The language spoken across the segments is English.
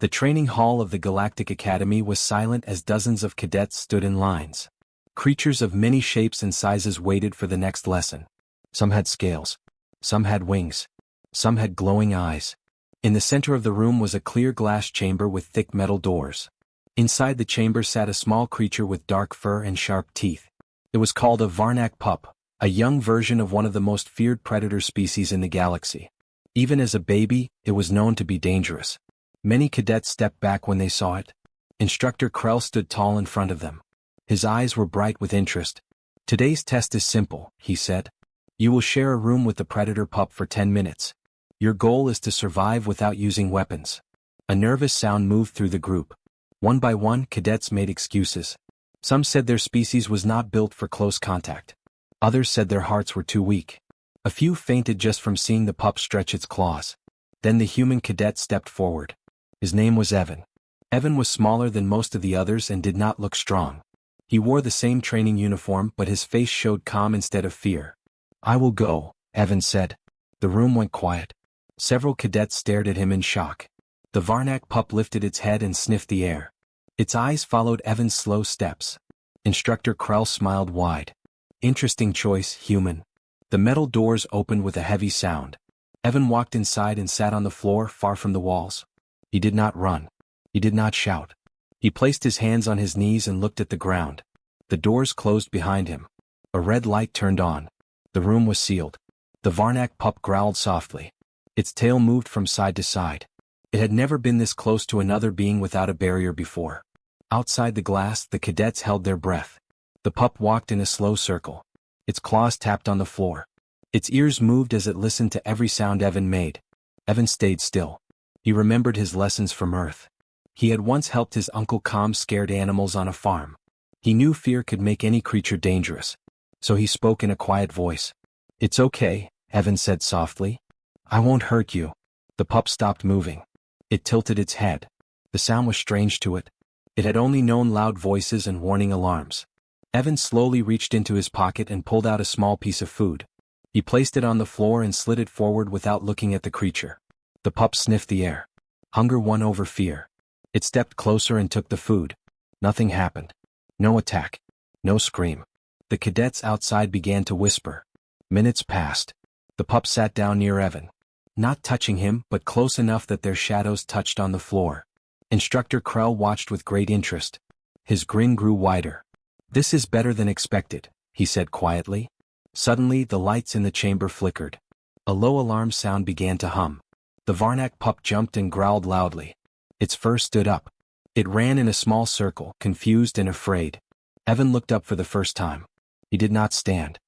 The training hall of the Galactic Academy was silent as dozens of cadets stood in lines. Creatures of many shapes and sizes waited for the next lesson. Some had scales. Some had wings. Some had glowing eyes. In the center of the room was a clear glass chamber with thick metal doors. Inside the chamber sat a small creature with dark fur and sharp teeth. It was called a Varnak pup, a young version of one of the most feared predator species in the galaxy. Even as a baby, it was known to be dangerous. Many cadets stepped back when they saw it. Instructor Krell stood tall in front of them. His eyes were bright with interest. "Today's test is simple," he said. "You will share a room with the predator pup for 10 minutes. Your goal is to survive without using weapons." A nervous sound moved through the group. One by one, cadets made excuses. Some said their species was not built for close contact. Others said their hearts were too weak. A few fainted just from seeing the pup stretch its claws. Then the human cadet stepped forward. His name was Evan. Evan was smaller than most of the others and did not look strong. He wore the same training uniform, but his face showed calm instead of fear. "I will go," Evan said. The room went quiet. Several cadets stared at him in shock. The Varnak pup lifted its head and sniffed the air. Its eyes followed Evan's slow steps. Instructor Krell smiled wide. "Interesting choice, human." The metal doors opened with a heavy sound. Evan walked inside and sat on the floor far from the walls. He did not run. He did not shout. He placed his hands on his knees and looked at the ground. The doors closed behind him. A red light turned on. The room was sealed. The Varnak pup growled softly. Its tail moved from side to side. It had never been this close to another being without a barrier before. Outside the glass, the cadets held their breath. The pup walked in a slow circle. Its claws tapped on the floor. Its ears moved as it listened to every sound Evan made. Evan stayed still. He remembered his lessons from Earth. He had once helped his uncle calm scared animals on a farm. He knew fear could make any creature dangerous. So he spoke in a quiet voice. "It's okay," Evan said softly. "I won't hurt you." The pup stopped moving. It tilted its head. The sound was strange to it. It had only known loud voices and warning alarms. Evan slowly reached into his pocket and pulled out a small piece of food. He placed it on the floor and slid it forward without looking at the creature. The pup sniffed the air. Hunger won over fear. It stepped closer and took the food. Nothing happened. No attack. No scream. The cadets outside began to whisper. Minutes passed. The pup sat down near Evan. Not touching him, but close enough that their shadows touched on the floor. Instructor Krell watched with great interest. His grin grew wider. "This is better than expected," he said quietly. Suddenly, the lights in the chamber flickered. A low alarm sound began to hum. The Varnak pup jumped and growled loudly. Its fur stood up. It ran in a small circle, confused and afraid. Evan looked up for the first time. He did not stand.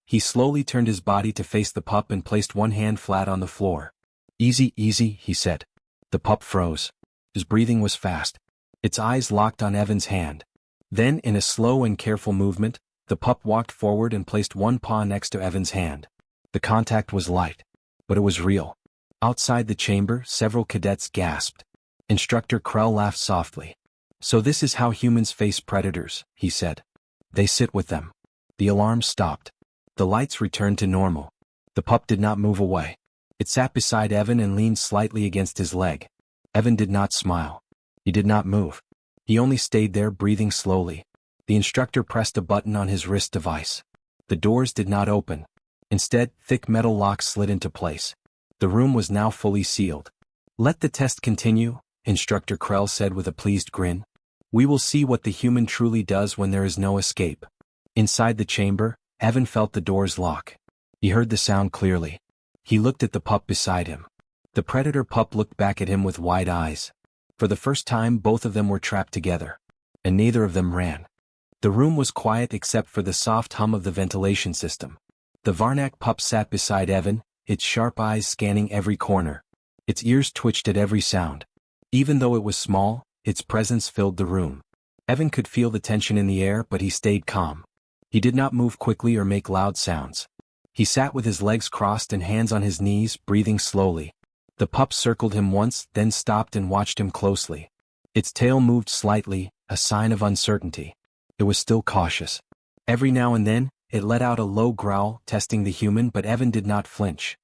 He slowly turned his body to face the pup and placed one hand flat on the floor. "Easy, easy," he said. The pup froze. His breathing was fast. Its eyes locked on Evan's hand. Then, in a slow and careful movement, the pup walked forward and placed one paw next to Evan's hand. The contact was light, but it was real. Outside the chamber, several cadets gasped. Instructor Krell laughed softly. "So this is how humans face predators," he said. "They sit with them." The alarm stopped. The lights returned to normal. The pup did not move away. It sat beside Evan and leaned slightly against his leg. Evan did not smile. He did not move. He only stayed there, breathing slowly. The instructor pressed a button on his wrist device. The doors did not open. Instead, thick metal locks slid into place. The room was now fully sealed. "Let the test continue," Instructor Krell said with a pleased grin. "We will see what the human truly does when there is no escape." Inside the chamber, Evan felt the doors lock. He heard the sound clearly. He looked at the pup beside him. The predator pup looked back at him with wide eyes. For the first time, both of them were trapped together. And neither of them ran. The room was quiet except for the soft hum of the ventilation system. The Varnak pup sat beside Evan, its sharp eyes scanning every corner. Its ears twitched at every sound. Even though it was small, its presence filled the room. Evan could feel the tension in the air, but he stayed calm. He did not move quickly or make loud sounds. He sat with his legs crossed and hands on his knees, breathing slowly. The pup circled him once, then stopped and watched him closely. Its tail moved slightly, a sign of uncertainty. It was still cautious. Every now and then, it let out a low growl, testing the human, but Evan did not flinch.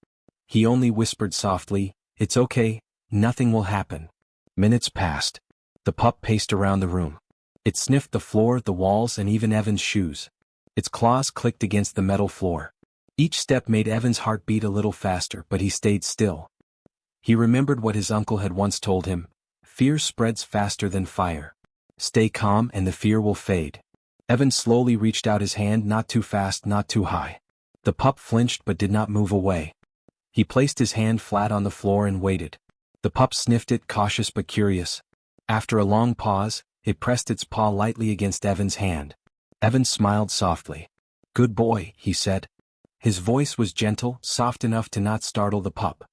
He only whispered softly, "It's okay, nothing will happen." Minutes passed. The pup paced around the room. It sniffed the floor, the walls, and even Evan's shoes. Its claws clicked against the metal floor. Each step made Evan's heart beat a little faster, but he stayed still. He remembered what his uncle had once told him: fear spreads faster than fire. Stay calm and the fear will fade. Evan slowly reached out his hand, not too fast, not too high. The pup flinched but did not move away. He placed his hand flat on the floor and waited. The pup sniffed it, cautious but curious. After a long pause, it pressed its paw lightly against Evan's hand. Evan smiled softly. "Good boy," he said. His voice was gentle, soft enough to not startle the pup.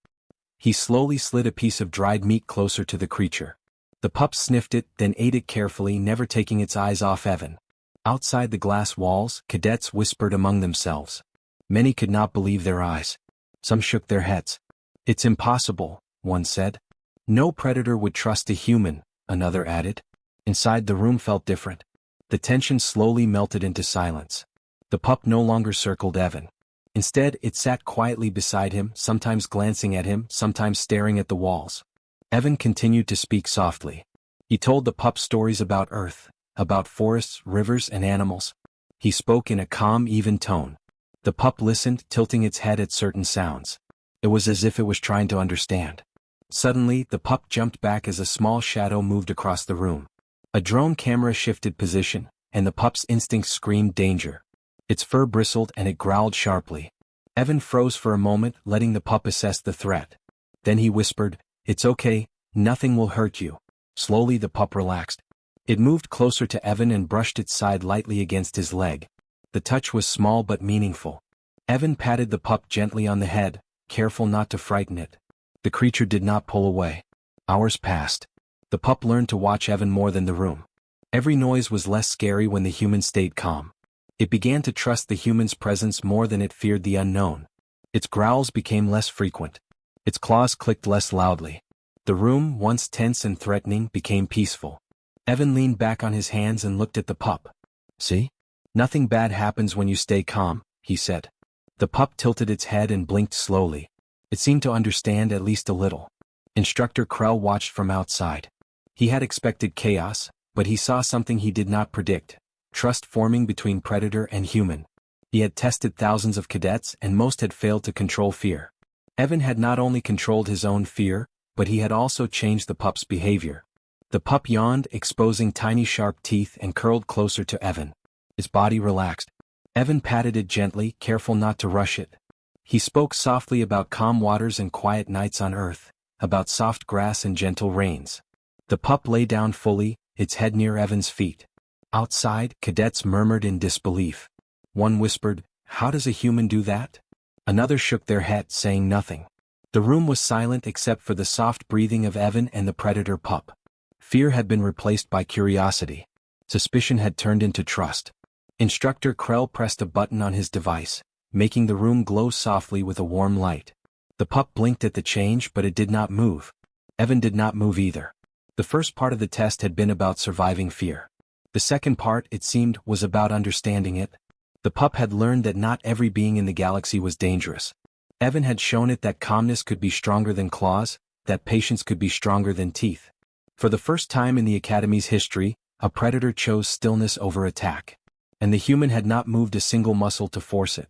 He slowly slid a piece of dried meat closer to the creature. The pup sniffed it, then ate it carefully, never taking its eyes off Evan. Outside the glass walls, cadets whispered among themselves. Many could not believe their eyes. Some shook their heads. "It's impossible," one said. "No predator would trust a human," another added. Inside, the room felt different. The tension slowly melted into silence. The pup no longer circled Evan. Instead, it sat quietly beside him, sometimes glancing at him, sometimes staring at the walls. Evan continued to speak softly. He told the pup stories about Earth, about forests, rivers, and animals. He spoke in a calm, even tone. The pup listened, tilting its head at certain sounds. It was as if it was trying to understand. Suddenly, the pup jumped back as a small shadow moved across the room. A drone camera shifted position, and the pup's instincts screamed danger. Its fur bristled and it growled sharply. Evan froze for a moment, letting the pup assess the threat. Then he whispered, "It's okay, nothing will hurt you." Slowly the pup relaxed. It moved closer to Evan and brushed its side lightly against his leg. The touch was small but meaningful. Evan patted the pup gently on the head, careful not to frighten it. The creature did not pull away. Hours passed. The pup learned to watch Evan more than the room. Every noise was less scary when the human stayed calm. It began to trust the human's presence more than it feared the unknown. Its growls became less frequent. Its claws clicked less loudly. The room, once tense and threatening, became peaceful. Evan leaned back on his hands and looked at the pup. "See? Nothing bad happens when you stay calm," he said. The pup tilted its head and blinked slowly. It seemed to understand at least a little. Instructor Krell watched from outside. He had expected chaos, but he saw something he did not predict: trust forming between predator and human. He had tested thousands of cadets and most had failed to control fear. Evan had not only controlled his own fear, but he had also changed the pup's behavior. The pup yawned, exposing tiny sharp teeth, and curled closer to Evan. Its body relaxed. Evan patted it gently, careful not to rush it. He spoke softly about calm waters and quiet nights on Earth, about soft grass and gentle rains. The pup lay down fully, its head near Evan's feet. Outside, cadets murmured in disbelief. One whispered, "How does a human do that?" Another shook their head, saying nothing. The room was silent except for the soft breathing of Evan and the predator pup. Fear had been replaced by curiosity. Suspicion had turned into trust. Instructor Krell pressed a button on his device, making the room glow softly with a warm light. The pup blinked at the change, but it did not move. Evan did not move either. The first part of the test had been about surviving fear. The second part, it seemed, was about understanding it. The pup had learned that not every being in the galaxy was dangerous. Evan had shown it that calmness could be stronger than claws, that patience could be stronger than teeth. For the first time in the Academy's history, a predator chose stillness over attack. And the human had not moved a single muscle to force it.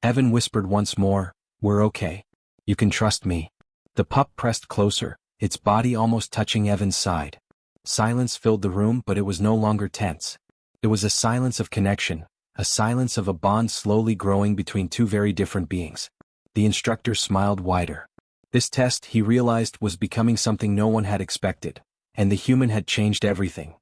Evan whispered once more, "We're okay. You can trust me." The pup pressed closer, its body almost touching Evan's side. Silence filled the room, but it was no longer tense. It was a silence of connection, a silence of a bond slowly growing between two very different beings. The instructor smiled wider. This test, he realized, was becoming something no one had expected, and the human had changed everything.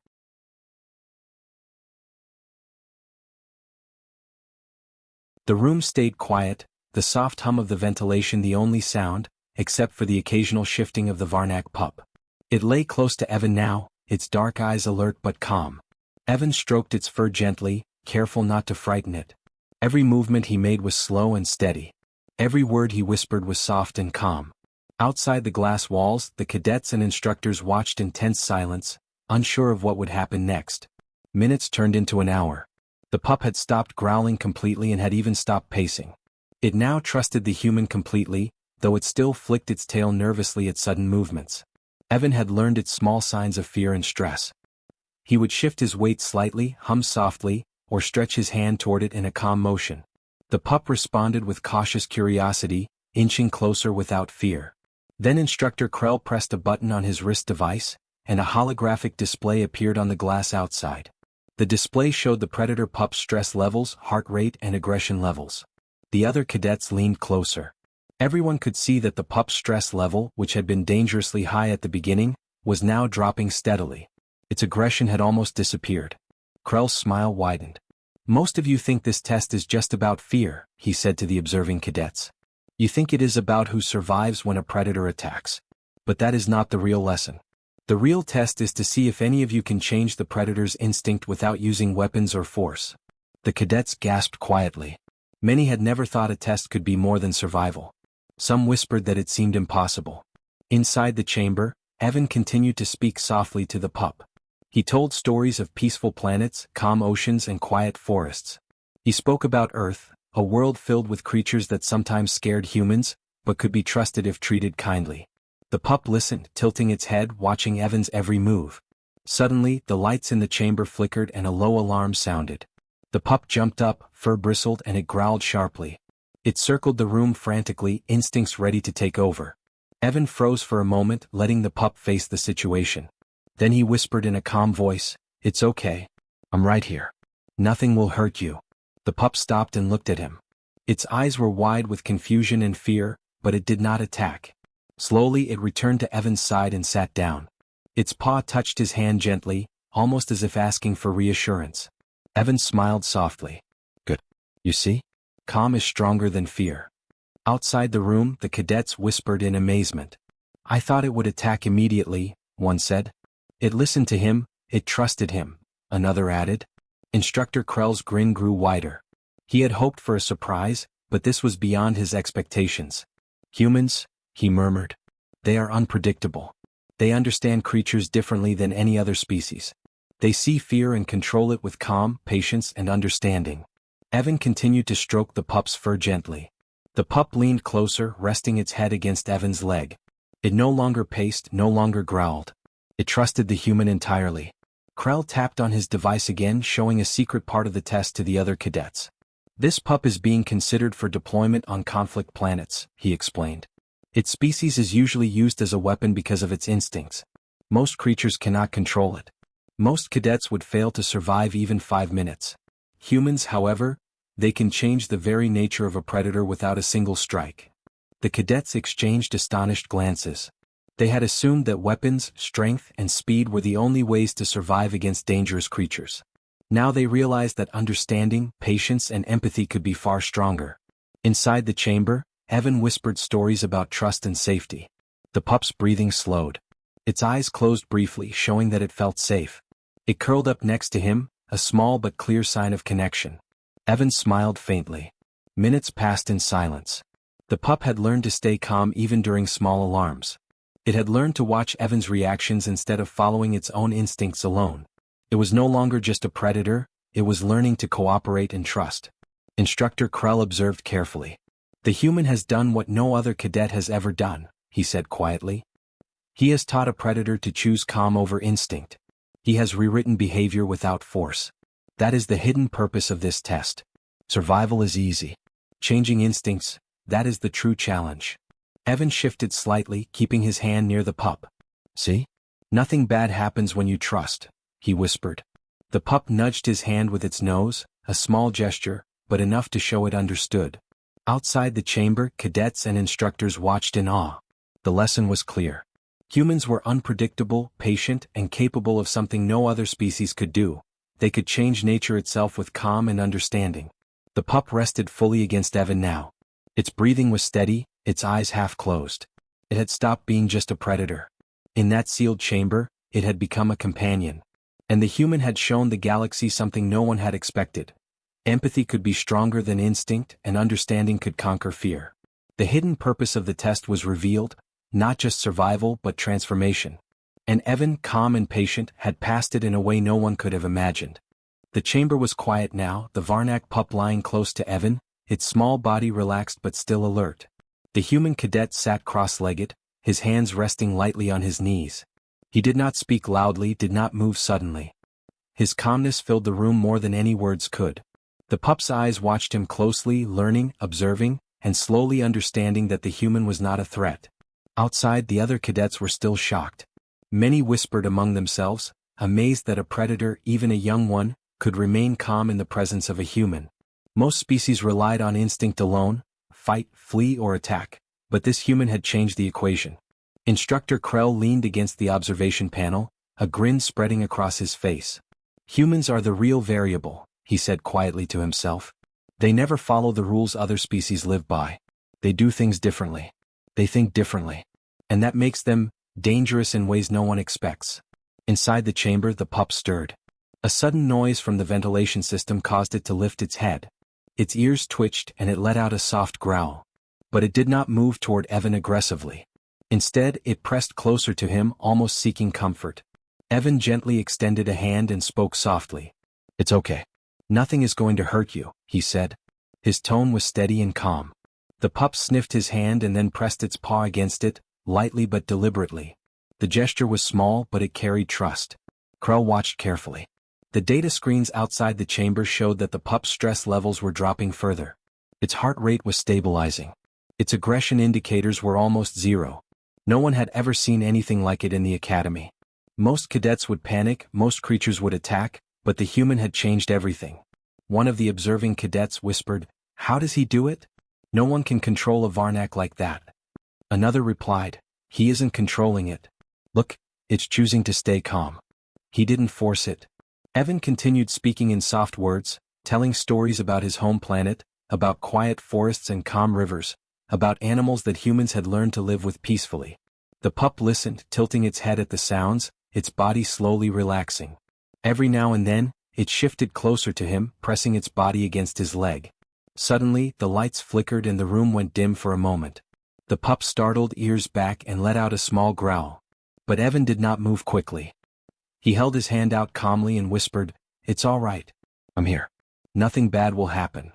The room stayed quiet, the soft hum of the ventilation the only sound, except for the occasional shifting of the Varnak pup. It lay close to Evan now, its dark eyes alert but calm. Evan stroked its fur gently, careful not to frighten it. Every movement he made was slow and steady. Every word he whispered was soft and calm. Outside the glass walls, the cadets and instructors watched in tense silence, unsure of what would happen next. Minutes turned into an hour. The pup had stopped growling completely and had even stopped pacing. It now trusted the human completely, though it still flicked its tail nervously at sudden movements. Evan had learned its small signs of fear and stress. He would shift his weight slightly, hum softly, or stretch his hand toward it in a calm motion. The pup responded with cautious curiosity, inching closer without fear. Then Instructor Krell pressed a button on his wrist device, and a holographic display appeared on the glass outside. The display showed the predator pup's stress levels, heart rate, and aggression levels. The other cadets leaned closer. Everyone could see that the pup's stress level, which had been dangerously high at the beginning, was now dropping steadily. Its aggression had almost disappeared. Krell's smile widened. "Most of you think this test is just about fear," he said to the observing cadets. "You think it is about who survives when a predator attacks. But that is not the real lesson. The real test is to see if any of you can change the predator's instinct without using weapons or force." The cadets gasped quietly. Many had never thought a test could be more than survival. Some whispered that it seemed impossible. Inside the chamber, Evan continued to speak softly to the pup. He told stories of peaceful planets, calm oceans, and quiet forests. He spoke about Earth, a world filled with creatures that sometimes scared humans, but could be trusted if treated kindly. The pup listened, tilting its head, watching Evan's every move. Suddenly, the lights in the chamber flickered and a low alarm sounded. The pup jumped up, fur bristled, and it growled sharply. It circled the room frantically, instincts ready to take over. Evan froze for a moment, letting the pup face the situation. Then he whispered in a calm voice, "It's okay. I'm right here. Nothing will hurt you." The pup stopped and looked at him. Its eyes were wide with confusion and fear, but it did not attack. Slowly it returned to Evan's side and sat down. Its paw touched his hand gently, almost as if asking for reassurance. Evan smiled softly. "Good. You see? Calm is stronger than fear." Outside the room, the cadets whispered in amazement. "I thought it would attack immediately," one said. "It listened to him, it trusted him," another added. Instructor Krell's grin grew wider. He had hoped for a surprise, but this was beyond his expectations. "Humans," he murmured. "They are unpredictable. They understand creatures differently than any other species. They see fear and control it with calm, patience, and understanding." Evan continued to stroke the pup's fur gently. The pup leaned closer, resting its head against Evan's leg. It no longer paced, no longer growled. It trusted the human entirely. Krell tapped on his device again, showing a secret part of the test to the other cadets. "This pup is being considered for deployment on conflict planets," he explained. "Its species is usually used as a weapon because of its instincts. Most creatures cannot control it. Most cadets would fail to survive even 5 minutes. Humans, however, they can change the very nature of a predator without a single strike." The cadets exchanged astonished glances. They had assumed that weapons, strength, and speed were the only ways to survive against dangerous creatures. Now they realized that understanding, patience, and empathy could be far stronger. Inside the chamber, Evan whispered stories about trust and safety. The pup's breathing slowed. Its eyes closed briefly, showing that it felt safe. It curled up next to him, a small but clear sign of connection. Evan smiled faintly. Minutes passed in silence. The pup had learned to stay calm even during small alarms. It had learned to watch Evan's reactions instead of following its own instincts alone. It was no longer just a predator, it was learning to cooperate and trust. Instructor Krell observed carefully. "The human has done what no other cadet has ever done," he said quietly. "He has taught a predator to choose calm over instinct. He has rewritten behavior without force. That is the hidden purpose of this test. Survival is easy. Changing instincts, that is the true challenge." Evan shifted slightly, keeping his hand near the pup. "See? Nothing bad happens when you trust," he whispered. The pup nudged his hand with its nose, a small gesture, but enough to show it understood. Outside the chamber, cadets and instructors watched in awe. The lesson was clear. Humans were unpredictable, patient, and capable of something no other species could do. They could change nature itself with calm and understanding. The pup rested fully against Evan now. Its breathing was steady, its eyes half closed. It had stopped being just a predator. In that sealed chamber, it had become a companion. And the human had shown the galaxy something no one had expected. Empathy could be stronger than instinct, and understanding could conquer fear. The hidden purpose of the test was revealed, not just survival but transformation. And Evan, calm and patient, had passed it in a way no one could have imagined. The chamber was quiet now, the Varnak pup lying close to Evan, its small body relaxed but still alert. The human cadet sat cross-legged, his hands resting lightly on his knees. He did not speak loudly, did not move suddenly. His calmness filled the room more than any words could. The pup's eyes watched him closely, learning, observing, and slowly understanding that the human was not a threat. Outside, the other cadets were still shocked. Many whispered among themselves, amazed that a predator, even a young one, could remain calm in the presence of a human. Most species relied on instinct alone, fight, flee, or attack, but this human had changed the equation. Instructor Krell leaned against the observation panel, a grin spreading across his face. Humans are the real variable, he said quietly to himself. They never follow the rules other species live by. They do things differently. They think differently. And that makes them dangerous in ways no one expects. Inside the chamber, the pup stirred. A sudden noise from the ventilation system caused it to lift its head. Its ears twitched and it let out a soft growl. But it did not move toward Evan aggressively. Instead, it pressed closer to him, almost seeking comfort. Evan gently extended a hand and spoke softly. "It's okay. Nothing is going to hurt you," he said. His tone was steady and calm. The pup sniffed his hand and then pressed its paw against it, lightly but deliberately. The gesture was small, but it carried trust. Krell watched carefully. The data screens outside the chamber showed that the pup's stress levels were dropping further. Its heart rate was stabilizing. Its aggression indicators were almost zero. No one had ever seen anything like it in the academy. Most cadets would panic, most creatures would attack, but the human had changed everything. One of the observing cadets whispered, "How does he do it? No one can control a Varnak like that." Another replied, "He isn't controlling it. Look, it's choosing to stay calm. He didn't force it." Evan continued speaking in soft words, telling stories about his home planet, about quiet forests and calm rivers, about animals that humans had learned to live with peacefully. The pup listened, tilting its head at the sounds, its body slowly relaxing. Every now and then, it shifted closer to him, pressing its body against his leg. Suddenly, the lights flickered and the room went dim for a moment. The pup startled, ears back, and let out a small growl. But Evan did not move quickly. He held his hand out calmly and whispered, "It's all right. I'm here. Nothing bad will happen."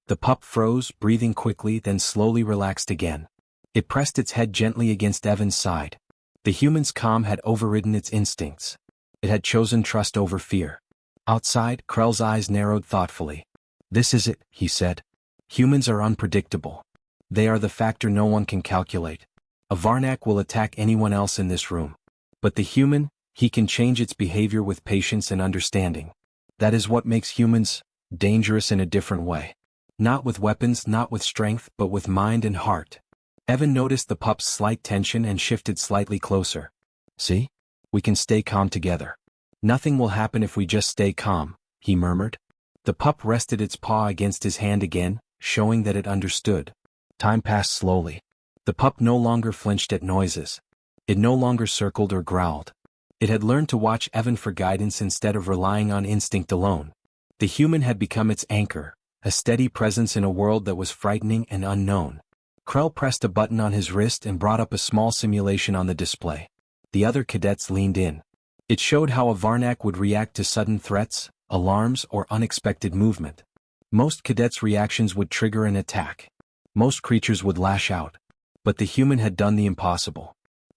The pup froze, breathing quickly, then slowly relaxed again. It pressed its head gently against Evan's side. The human's calm had overridden its instincts. It had chosen trust over fear. Outside, Krell's eyes narrowed thoughtfully. "This is it," he said. "Humans are unpredictable. They are the factor no one can calculate. A Varnak will attack anyone else in this room. But the human, he can change its behavior with patience and understanding. That is what makes humans dangerous in a different way. Not with weapons, not with strength, but with mind and heart." Evan noticed the pup's slight tension and shifted slightly closer. "See? We can stay calm together. Nothing will happen if we just stay calm," he murmured. The pup rested its paw against his hand again, showing that it understood. Time passed slowly. The pup no longer flinched at noises. It no longer circled or growled. It had learned to watch Evan for guidance instead of relying on instinct alone. The human had become its anchor, a steady presence in a world that was frightening and unknown. Krell pressed a button on his wrist and brought up a small simulation on the display. The other cadets leaned in. It showed how a Varnak would react to sudden threats, alarms, or unexpected movement. Most cadets' reactions would trigger an attack. Most creatures would lash out. But the human had done the impossible.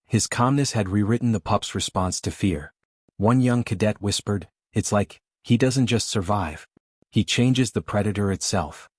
His calmness had rewritten the pup's response to fear. One young cadet whispered, "It's like, he doesn't just survive. He changes the predator itself."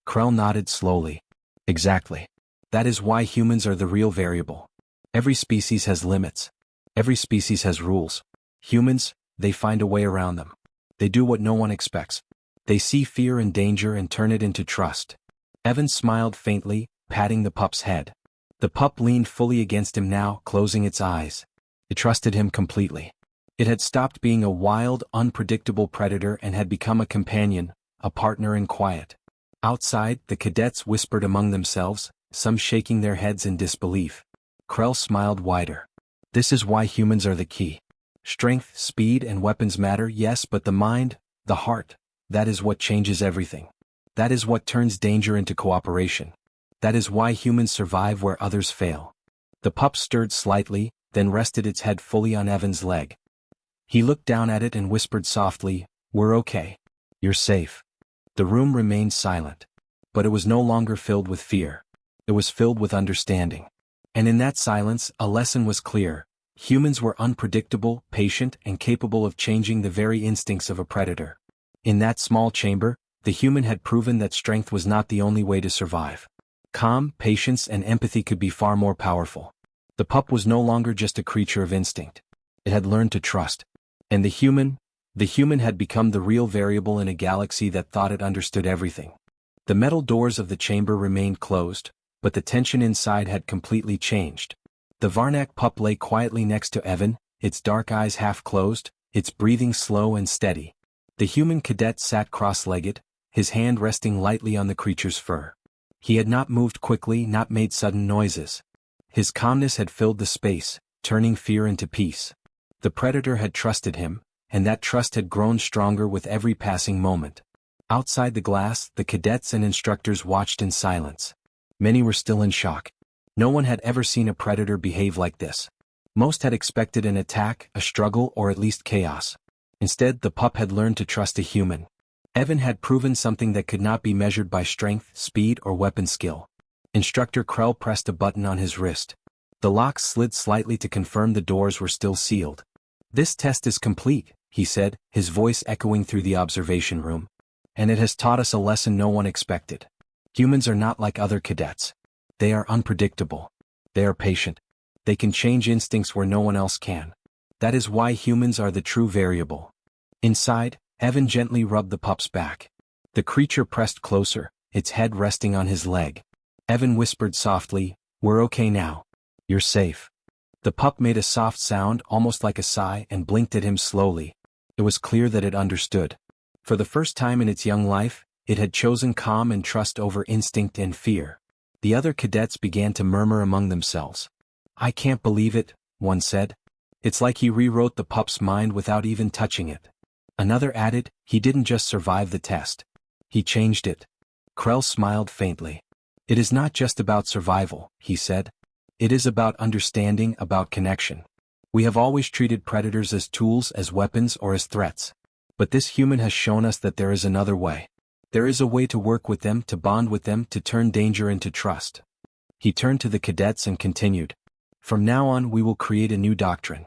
Krell nodded slowly. "Exactly. That is why humans are the real variable. Every species has limits. Every species has rules. Humans, they find a way around them. They do what no one expects. They see fear and danger and turn it into trust." Evan smiled faintly, patting the pup's head. The pup leaned fully against him now, closing its eyes. It trusted him completely. It had stopped being a wild, unpredictable predator and had become a companion, a partner in quiet. Outside, the cadets whispered among themselves, some shaking their heads in disbelief. Krell smiled wider. "This is why humans are the key. Strength, speed, and weapons matter, yes, but the mind, the heart, that is what changes everything. That is what turns danger into cooperation. That is why humans survive where others fail." The pup stirred slightly, then rested its head fully on Evan's leg. He looked down at it and whispered softly, "We're okay. You're safe." The room remained silent. But it was no longer filled with fear. It was filled with understanding. And in that silence, a lesson was clear. Humans were unpredictable, patient, and capable of changing the very instincts of a predator. In that small chamber, the human had proven that strength was not the only way to survive. Calm, patience, and empathy could be far more powerful. The pup was no longer just a creature of instinct. It had learned to trust. And the human had become the real variable in a galaxy that thought it understood everything. The metal doors of the chamber remained closed, but the tension inside had completely changed. The Varnak pup lay quietly next to Evan, its dark eyes half closed, its breathing slow and steady. The human cadet sat cross-legged, his hand resting lightly on the creature's fur. He had not moved quickly, not made sudden noises. His calmness had filled the space, turning fear into peace. The predator had trusted him, and that trust had grown stronger with every passing moment. Outside the glass, the cadets and instructors watched in silence. Many were still in shock. No one had ever seen a predator behave like this. Most had expected an attack, a struggle, or at least chaos. Instead, the pup had learned to trust a human. Evan had proven something that could not be measured by strength, speed, or weapon skill. Instructor Krell pressed a button on his wrist. The locks slid slightly to confirm the doors were still sealed. "This test is complete," he said, his voice echoing through the observation room. "And it has taught us a lesson no one expected. Humans are not like other cadets. They are unpredictable. They are patient. They can change instincts where no one else can. That is why humans are the true variable." Inside, Evan gently rubbed the pup's back. The creature pressed closer, its head resting on his leg. Evan whispered softly, "We're okay now. You're safe." The pup made a soft sound, almost like a sigh, and blinked at him slowly. It was clear that it understood. For the first time in its young life, it had chosen calm and trust over instinct and fear. The other cadets began to murmur among themselves. "I can't believe it," one said. "It's like he rewrote the pup's mind without even touching it." Another added, "He didn't just survive the test. He changed it." Krell smiled faintly. "It is not just about survival," he said. "It is about understanding, about connection. We have always treated predators as tools, as weapons, or as threats. But this human has shown us that there is another way. There is a way to work with them, to bond with them, to turn danger into trust." He turned to the cadets and continued. "From now on we will create a new doctrine.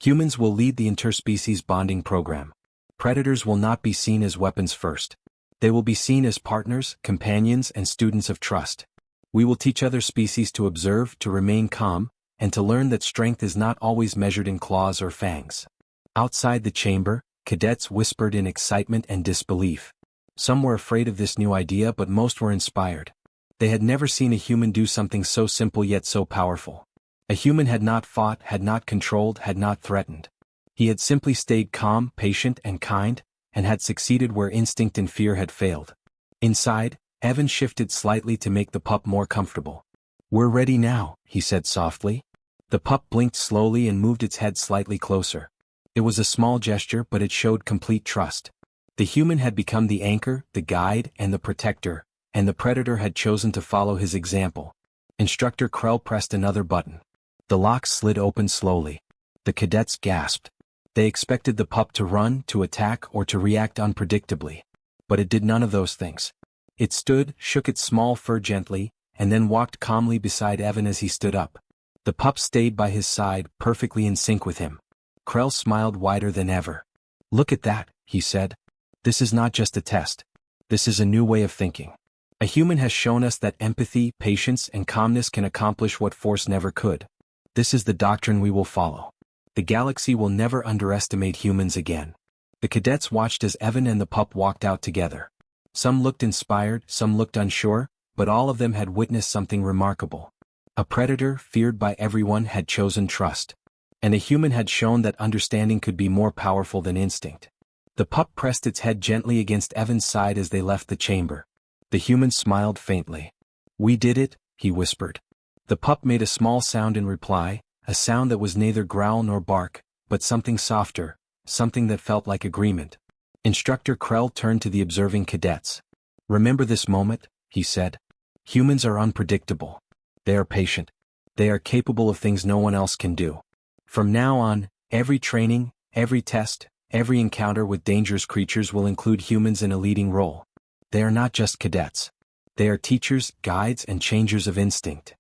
Humans will lead the interspecies bonding program. Predators will not be seen as weapons first. They will be seen as partners, companions, and students of trust. We will teach other species to observe, to remain calm, and to learn that strength is not always measured in claws or fangs." Outside the chamber, cadets whispered in excitement and disbelief. Some were afraid of this new idea, but most were inspired. They had never seen a human do something so simple yet so powerful. A human had not fought, had not controlled, had not threatened. He had simply stayed calm, patient, and kind, and had succeeded where instinct and fear had failed. Inside, Evan shifted slightly to make the pup more comfortable. "We're ready now," he said softly. The pup blinked slowly and moved its head slightly closer. It was a small gesture, but it showed complete trust. The human had become the anchor, the guide, and the protector, and the predator had chosen to follow his example. Instructor Krell pressed another button. The locks slid open slowly. The cadets gasped. They expected the pup to run, to attack, or to react unpredictably. But it did none of those things. It stood, shook its small fur gently, and then walked calmly beside Evan as he stood up. The pup stayed by his side, perfectly in sync with him. Krell smiled wider than ever. "Look at that," he said. "This is not just a test. This is a new way of thinking. A human has shown us that empathy, patience, and calmness can accomplish what force never could. This is the doctrine we will follow. The galaxy will never underestimate humans again." The cadets watched as Evan and the pup walked out together. Some looked inspired, some looked unsure, but all of them had witnessed something remarkable. A predator, feared by everyone, had chosen trust. And a human had shown that understanding could be more powerful than instinct. The pup pressed its head gently against Evan's side as they left the chamber. The human smiled faintly. "We did it," he whispered. The pup made a small sound in reply, a sound that was neither growl nor bark, but something softer, something that felt like agreement. Instructor Krell turned to the observing cadets. "Remember this moment," he said. "Humans are unpredictable. They are patient. They are capable of things no one else can do. From now on, every training, every test, every encounter with dangerous creatures will include humans in a leading role. They are not just cadets. They are teachers, guides, and changers of instinct."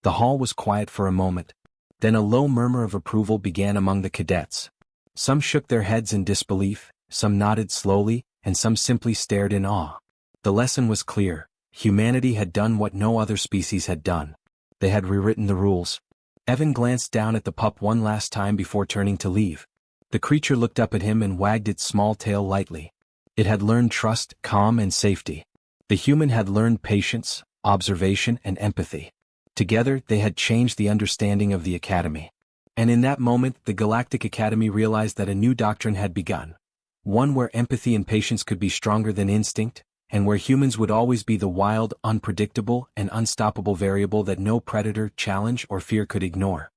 The hall was quiet for a moment. Then a low murmur of approval began among the cadets. Some shook their heads in disbelief, some nodded slowly, and some simply stared in awe. The lesson was clear. Humanity had done what no other species had done. They had rewritten the rules. Evan glanced down at the pup one last time before turning to leave. The creature looked up at him and wagged its small tail lightly. It had learned trust, calm, and safety. The human had learned patience, observation, and empathy. Together, they had changed the understanding of the Academy. And in that moment, the Galactic Academy realized that a new doctrine had begun. One where empathy and patience could be stronger than instinct, and where humans would always be the wild, unpredictable, and unstoppable variable that no predator, challenge, or fear could ignore.